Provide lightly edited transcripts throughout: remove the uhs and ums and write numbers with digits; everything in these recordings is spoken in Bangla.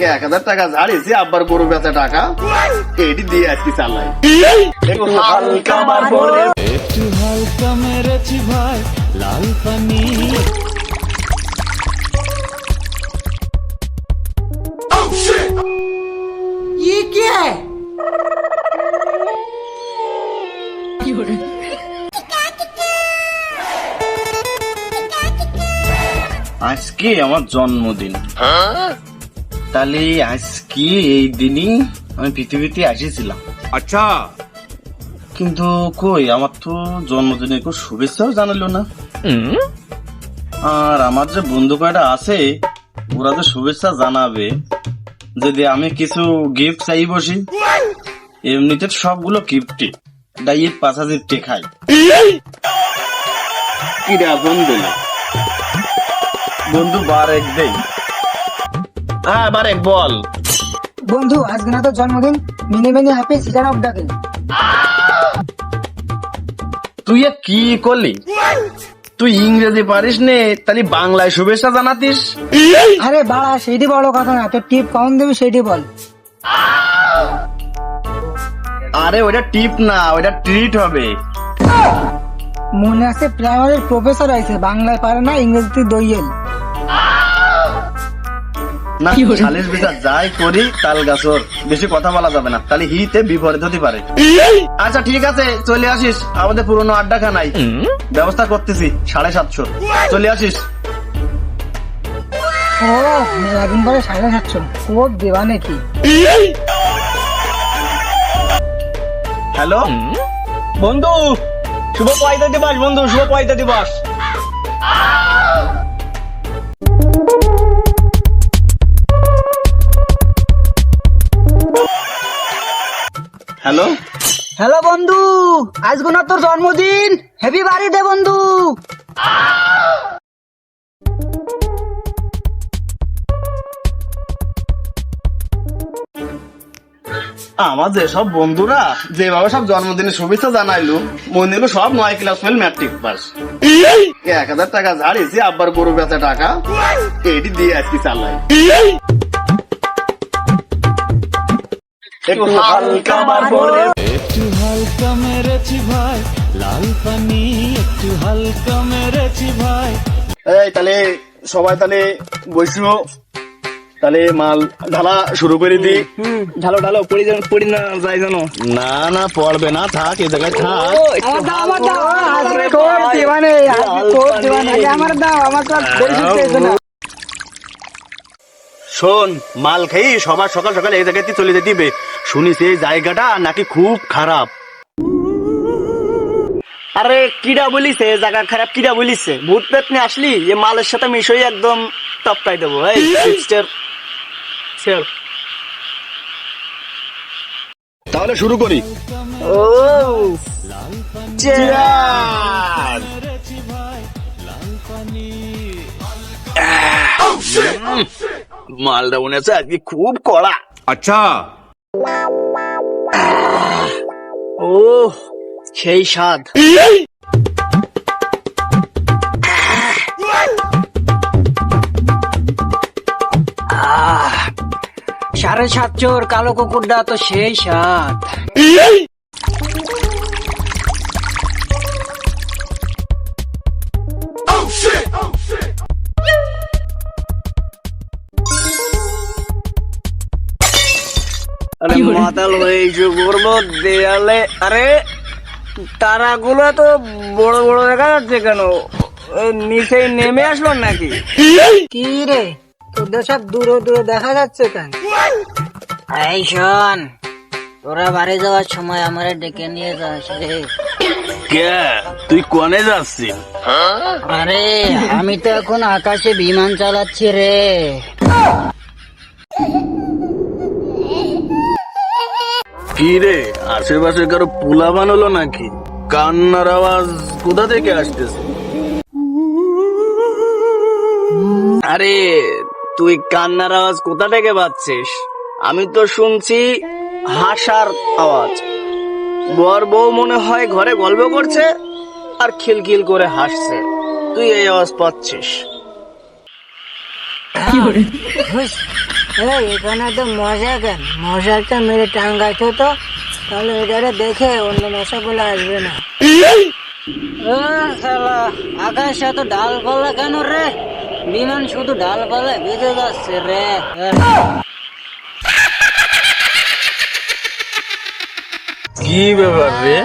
1000 টাকা ঝাড়িয়েছি, আব্বার গরু বেচা টাকা এটি দিয়ে আজকে চালাই। একটু হালকা মেরেছি ভাই লাল পানি। ये क्या है? আজকে আমার জন্মদিন, তাহলে আজকে এই দিনই আমি পৃথিবীতে এসেছিলাম। अच्छा কিন্তু কই, আমার তো জন্মদিনে কেউ শুভেচ্ছাও জানালো না। আর আমার যে বন্ধু কয়টা আছে, ওরা তো শুভেচ্ছা জানাবে যদি আমি কিছু গিফট চাই বসি। এমনিতে সবগুলো গিফটই ডাইয়ের 5000 টেকাই। কি রে বন্ধু, বন্ধু বারেক দেই। হ্যাঁ বারেক বল। বন্ধু আজকে না তো জন্মদিন, mini mini happy season of ডাকে। তুই এ কি করলি? তুই ইংরেজি পারিস নে, তাহলে বাংলায় শুভেচ্ছা জানাতিস। আরে বাড়া, সেইটি বড় কথা না, তোর টিপ কখন দেবি সেইটি বল। আরে ওটা টিপ না, ওটা ট্রিট হবে। মনে আছে প্রাইমারির প্রফেসর আছে, বাংলায় পারে না, ইংরেজিতে দইয়েল। না শালির বিচার যাই করি তাল গাছর, বেশি কথা বলা যাবে না, তাহলে হিতে বিপরীত হতে পারে। আচ্ছা ঠিক আছে, চলে আসিস, আমাদের পুরনো আড্ডাখানায় ব্যবস্থা করতেছি 750, চলে আসিস। ও একদিন পরে 750 কোক দেবা নাকি? হ্যালো বন্ধু, শুভ পয়লা দিবস বন্ধু, শুভ পয়লা দিবস। হ্যালো হ্যালো বন্ধু, আজকে না তোর জন্মদিন, হ্যাপি বার্থডে বন্ধু। আমার যেসব বন্ধুরা যেভাবে সব জন্মদিনের শুভেচ্ছা জানাইলো, মনে হলো সব 9 ক্লাস ফেল ম্যাট্রিক পাস। 1000 টাকা ঝাড়িয়েছি, আব্বার গরু বেচা টাকা এটি দিয়ে আজকে চালাই। একটু হালকা একটু হালকা মেরেছি ভাই লাল পানি, একটু হালকা মেরেছি ভাই। এই তাহলে সবাই তাহলে বসো, তাহলে মাল ঢালা শুরু করে দি। ঢালো ঢালো, পড়ি না যাই জানো। না না পড়বে না, থাক এই জায়গায় থাক। শোন, মাল খাই সবার সকাল সকাল এই জায়গাতে চলে যেতে হবে। শুনিস এই জায়গাটা নাকি খুব খারাপ। আরে কিডা বলিছে জায়গা খারাপ, কিডা বলিছে? ভূত পেত নিয়ে আসলি এ মালের সাথে মিশই একদম টপকাই দেবো। এই সিস্টার চল। তাহলে শুরু করি। ও Cheers! মালটা মনে হচ্ছে আজকে খুব কড়া। अच्छा ও সেই স্বাদ। সাড়ে 700 কালো কুকুরটা তো সেই স্বাদ। আরে মাতাল হয়ে করবো দেয়ালে। আরে তারাগুলো তো বড় বড় দেখা যাচ্ছে কেন? নিচে নেমে আসলো নাকি? কি রে, তোদের সব দূরে দূরে দেখা যাচ্ছে কেন? এই শোন, তোরা বাড়ি যাওয়ার সময় আমারে ডেকে নিয়ে যাস রে। কে তুই কোনে যাচ্ছিস? আরে আমি তো এখন আকাশে বিমান চালাচ্ছি রে। কি রে, আশেপাশে কারো পোলা বানালো নাকি? কান্নার আওয়াজ কোথা থেকে আসতেছে? আরে তুই কান্নার আওয়াজ কোথা থেকে পাচ্ছিস? আমি তো শুনছি হাসার আওয়াজ। বর বউ মনে হয় ঘরে গল্প করছে আর খিলখিল করে হাসছে, তুই এই আওয়াজ পাচ্ছিস। এই এখানে তো মশা কেন? মশা একটা মেরে টাঙ্গাইতো তো, তাহলে এটারে দেখে অন্য মশাগুলো আসবে না। ও শালা, আকাশে এত ডালপালা কেন রে? বিমান শুধু ডালপালা ভিজে যাচ্ছে রে। কি ব্যাপার রে?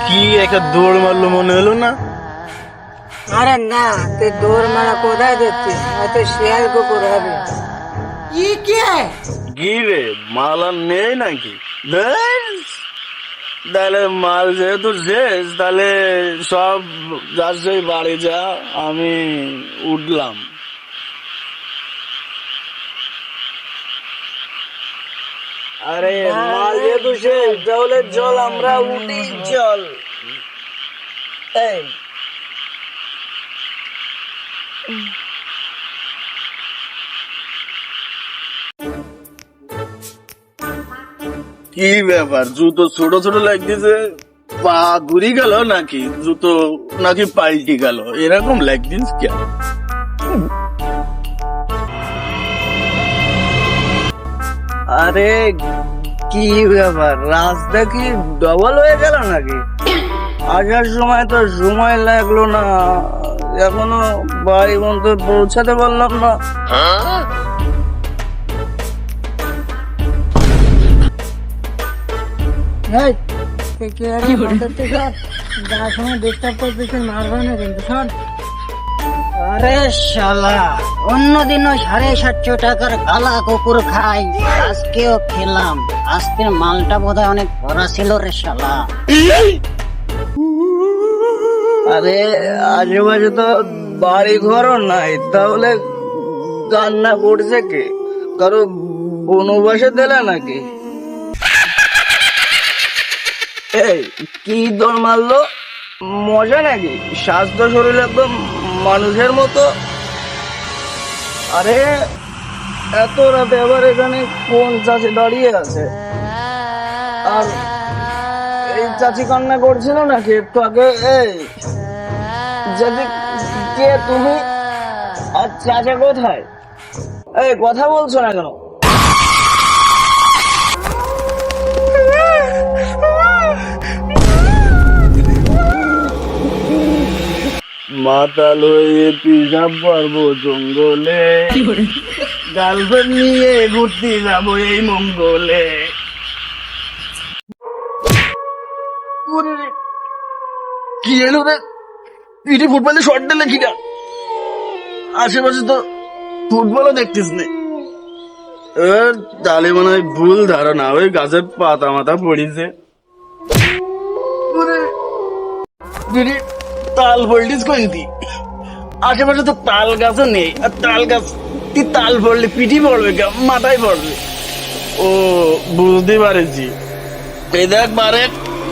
কি একটা দৌড় মারলো মনে হলো না? আরে না, তুই দৌড় মারা কোথায় দেখছিস? হয়তো শিয়াল কুকুর হবে। কি রে, মাল আর নেই নাকি? ধ্যাস, তাহলে মাল যেহেতু শেষ, তাহলে সব যার সেই বাড়ি যা, আমি উঠলাম। আরে মাল যেহেতু শেষ, তাহলে চল আমরা উঠি, চল। এই কি ব্যাপার, জুতো ছোট ছোট লাগতেছে, পা ঘুরি গেল নাকি, জুতো নাকি পাল্টি গেল, এরকম লাগছিস কেন? আরে কি ব্যাপার, রাস্তা কি ডবল হয়ে গেল নাকি? আসার সময় তো সময় লাগলো না, এখনো বাড়ি পর্যন্ত পৌঁছাতে পারলাম না। এই, তুই কি এরকম করতে চাস? যার সময় ডিস্টার্ব করতেছিস মারবা না কিন্তু, শোন। আরে শালা, অন্যদিনও 750 টাকার কালা কুকুর খাই, আজকেও খেলাম। আজকের মালটা বোধহয় অনেক ভরা ছিল রে শালা। আরে আশেপাশে তো বাড়ি ঘরও নাই, তাহলে কান্না করছে কে? কারো বনবাসে দিলে নাকি? এই কি দৌড় মারলো, মজা নাকি? স্বাস্থ্য শরীর একদম মানুষের মতো। আরে এত রাতে আবার এখানে কোন চাচি দাঁড়িয়ে আছে? আর এই চাচি কান্না করছিল নাকি একটু আগে? এই যদি কে তুমি? আর চাচা কোথায়? এই কথা বলছো না কেন? মাতাল হয়ে পিসাব করবো জঙ্গলে, গার্লফ্রেন্ড নিয়ে ঘুরতে যাবো এই মঙ্গলে। কি এলো রে, পিঠে ফুটবলে শর্ট দিলে কিনা? আশেপাশে তো ফুটবলও দেখতিস নে। তাহলে মনে হয় ভুল ধারণা, ওই গাছের পাতা মাথা পড়িছে। দিদি, তাল পড়লিস কোনটি? আশেপাশে তো তাল গাছও নেই, আর তাল গাছ কি তাল পড়লে পিঠি পড়বে, মাথায় পড়বে। ও বুঝতে পারছি। এই দেখ বারে,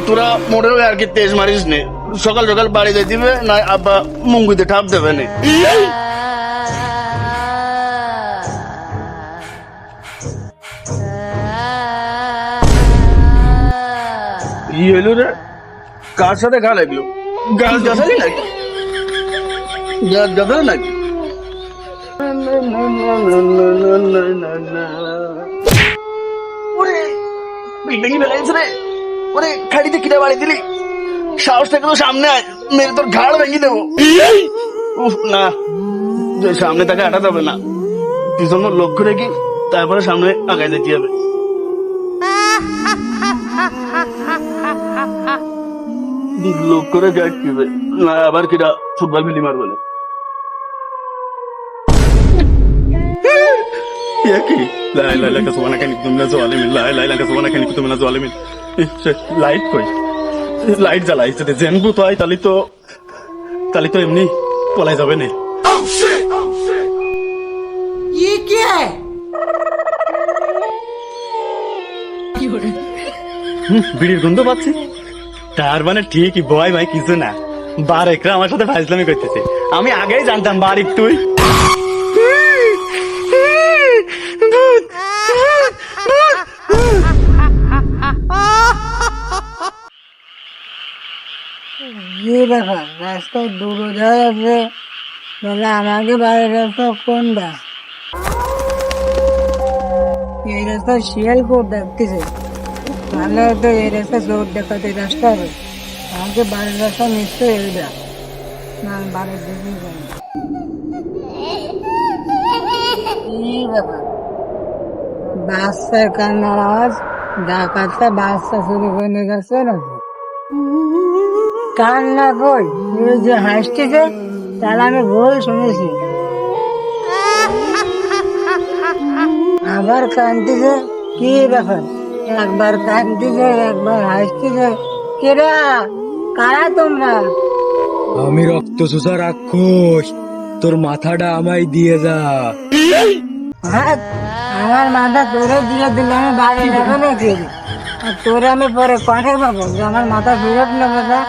তোরা মোটেও আর কি তেজ মারিস নে, সকাল সকাল বাড়ি যাই দিবে না, আব্বা মুঙ্গুতে ঠাপ দেবে নে। কি হলো রে, কার সাথে গা লাগলো? গাছ গাছালি নাকি? গাছ গাছালি নাকি? ওরে বিল্ডিং বেলাইছে রে, ওরে খাড়িতে কিনা বাড়ি দিলি, সাহস থেকে তো সামনে আয়, মেরে তোর ঘাড় ভেঙে দেবো। উফ না, সামনে তাকে আটাতে হবে না, পিছন লক্ষ্য রেখে তারপরে সামনে আগায় যেতে হবে। লোক করে গাইড দিবে না, আবার কিরা ফুটবল মিলি মারবে না। কি লাই লাই লাগা সোনা কেন তুমি না জোয়ালে মিল, লাই লাই লাগা সোনা কেন তুমি না জোয়ালে মিল। লাইট কই, লাইট জ্বালাইছে রে, জেনবু তো আই, তালি তো এমনি পলাই যাবে না। বিড়ির গন্ধ পাচ্ছি, তার মানে ঠিকই বয় ভাই, কিছু না, বারেকরা আমার সাথে ফাইজলামি করতেছে। আমি আগেই জানতাম বারিক তুই। কি ব্যাপার, রাস্তায় দূরে যায় আছে, তাহলে আমাকে বাড়ির রাস্তা কোনটা? এই রাস্তায় শিয়াল কোট দেখতেছে, তাহলে হয়তো এই রাস্তায় জোর দেখাতে রাস্তা হবে। আমাকে বাড়ির রাস্তা নিশ্চয়ই এইটা, না আমি বাড়ির দিকে যাই। কি ব্যাপার, বাচ্চার কান্নার আওয়াজ, ডাকাতটা বাচ্চা চুরি করে নিয়ে গেছে নাকি? কান্না কই, এই যে হাসতেছে, তাহলে আমি ভুল শুনেছি। আবার কান্দিছে, কি ব্যাপার? একবার কান্দিছে, একবার হাসতেছে। কেরা, কারা তোমরা? আমি রক্ত চোষা রাক্ষস, তোর মাথাটা আমায় দিয়ে যা। হ্যাঁ, আমার মাথা তোরে দিয়ে দিলে আমি বাড়ি যাবো নাকি? আর তোরে আমি পরে কঠে পাবো যে আমার মাথা ফেরত নেবো না?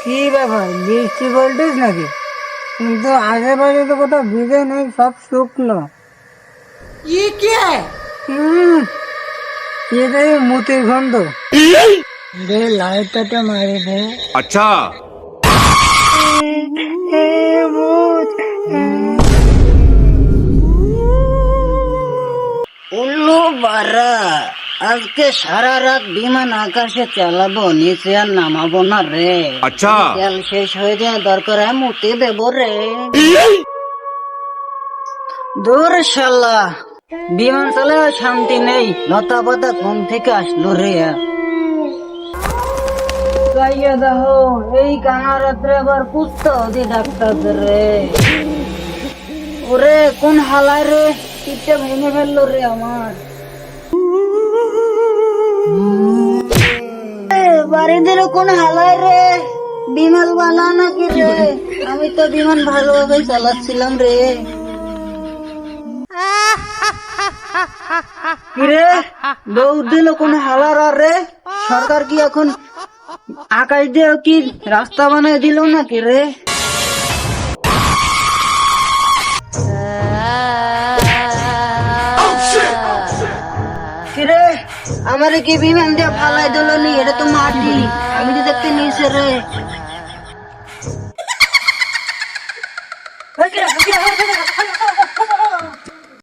কি ব্যাপার, বৃষ্টি বলতিস নাকি? কিন্তু আশেপাশে তো কোথাও ভিজে নেই, সব শুকনো। মুতির গন্ধ। রে লাইটটা মারি দে। अच्छा উল্লু বারা, আজকে সারা রাত বিমান আকাশে চালাবো, নিচে আর নামাবো না রে। अच्छा তেল শেষ হয়ে যায়, দরকার হয় মুতে দেবো রে। দূর শালা, বিমান চালায় শান্তি নেই, লতা পাতা ঘুম থেকে আসলো রে। গাইয়া দেখো, এই কানা রাত্রে আবার কুস্তা ওদি ডাক্তার রে। ওরে কোন হালায় রে, পিঠটা ভেঙে ফেললো রে আমার। বাড়িদের কোন হালায় রে, বিমান বানা নাকি রে? আমি তো বিমান ভালোভাবে চালাচ্ছিলাম রে। কিরে, দৌড় দিল কোন হালার আর রে? সরকার কি এখন আকাশ দিয়ে কি রাস্তা বানায় দিল নাকি রে? কিরে, আমারে কি বিমান দিয়ে ফালাই দিল নি? এটা তো মাটি, আমি তো দেখতে নিয়েছে রে।